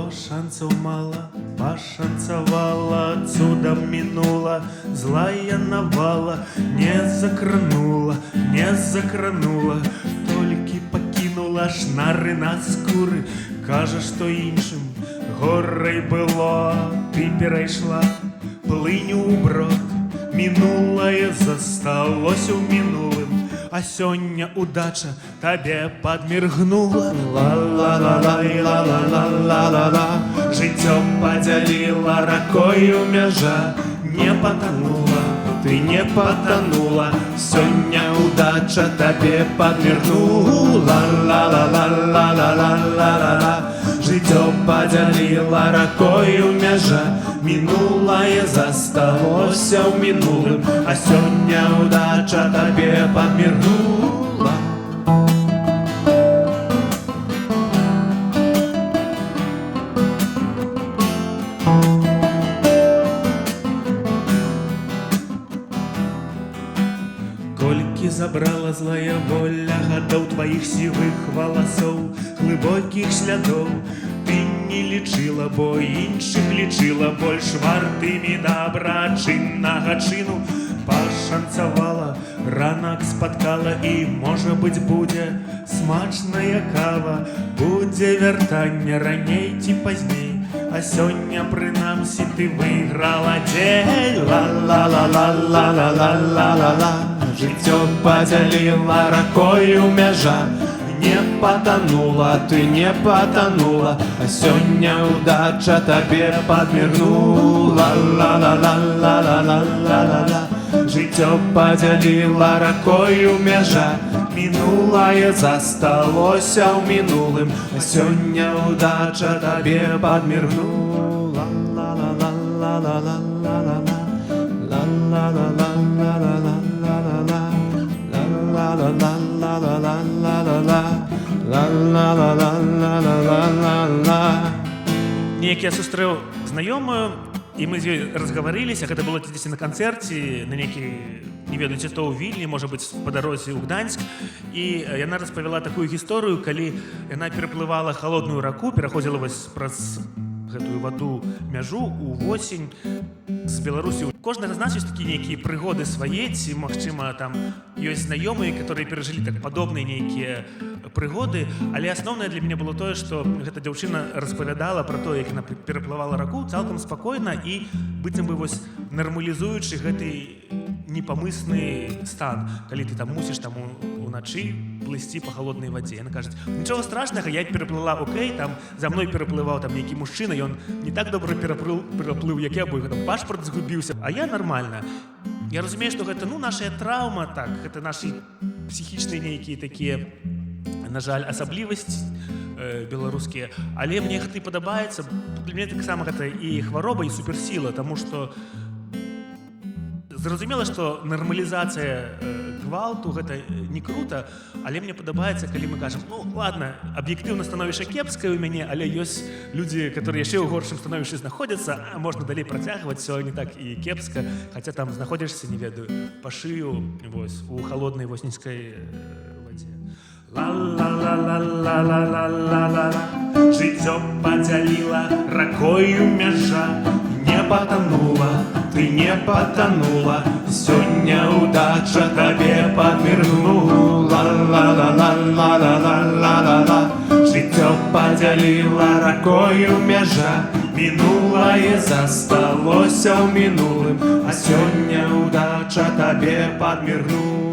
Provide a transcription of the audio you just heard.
Было шансов мало, пошанцевала, цудом минула, злая навала не закранула, толькі пакінула шнары на скуры. Кажа, што іншым горай было, ты перайшла плыню ў брод. Мінулае засталося ў мінулым, а сёння удача табе падміргнула. Ла-ла-ла-ла-ла-ла-ла-ла-ла. Жыццё падзяліла ракою мяжа. Не патанула, ты не патанула, сёння удача табе падміргнула. Ла-ла-ла-ла-ла-ла-ла-ла-ла. Жыццё падзяліла ракою мяжа. Мінулае засталося ў мінулым, а сёння удача табе падміргнула. Колькі забрала злая воля гадоў тваіх сівых валасоў, глыбокіх слядоў. Ты не лічыла, бо іншых лічыла больш вартымі дабрачыннага чыну. Пашанцавала, ранак спаткала, і, можа быць, будзе смачная кава. Будзе вяртанне раней ці пазней, а сёння, прынамсі, ты выйграла дзень. Ла-ла-ла-ла-ла-ла-ла-ла-ла. Жыццё падзяліла ракою мяжа. Не патанула, ты не патанула, а сёння удача табе падміргнула. Ла-ла-ла-ла-ла-ла-ла-ла. Жыццё падзяліла ракою мяжа. Мінулае засталося ў мінулым, а сёння удача табе падміргнула. Ла-ла-ла-ла-ла-ла-ла-ла. Ла-ла-ла-ла-ла-ла-ла-ла. Неяк я сустрэў знаёмую, і мы з ёй разгаварыліся. Гэта было дзесьці на канцэрце, на нейкі, не ведаю, ці то ў Вільні, можа быць, па дарозе ў Гданьск. І яна распавяла такую гісторыю, калі яна пераплывала халодную раку, пераходзіла вось праз гэтую ваду мяжу ў восень з Беларусі. Кожнага з нас ёсць такія нейкія прыгоды свае, ці, магчыма, там ёсць знаёмыя, которые перажылі так падобныя нейкія прыгоды, але асноўнае для мяне было тое, што гэта дзяўчына распавядала пра тое, як яна пераплывала раку цалкам спакойна і быццам бы вось нармалізуючы гэты непамысны стан, калі ты там мусіш там уначы плысці па халоднай вадзе. Яна кажа: нічога страшнага, я пераплыла, окей, там за мной пераплываў там нейкі мужчына, ён не так добра пераплыў, як я, бо там пашпарт згубіўся, а я нармальна. Я разумею, што гэта, нашая траўма, так, гэта нашы псіхічныя нейкія такія, на жаль, асаблівасці беларускія, але мне гэта і падабаецца. Для мяне таксама гэта і хвароба, і суперсіла, таму што зразумела, што нармалізацыя гвалту гэта не крута, але мне падабаецца, калі мы кажам: ладно, аб'ектыўна становішча кепскае ў мяне, але ёсць людзі, которые яшчэ ў горшым становішчы знаходзяцца, а можна далей працягваць, всё не так і кепска, хаця там знаходзішся, не ведаю, па шыю вось у халоднай восеньскай вадзе. Ла-ла-ла-ла-ла-ла-ла-ла-ла. Жыццё падзяліла ракою мяжа. Не патанула, ты не патанула, сёння удача табе падміргнула. Ла-ла-ла-ла-ла-ла-ла-ла-ла. Жыццё падзяліла ракою мяжа. Мінулае засталося ў мінулым, а сёння удача табе падміргнула.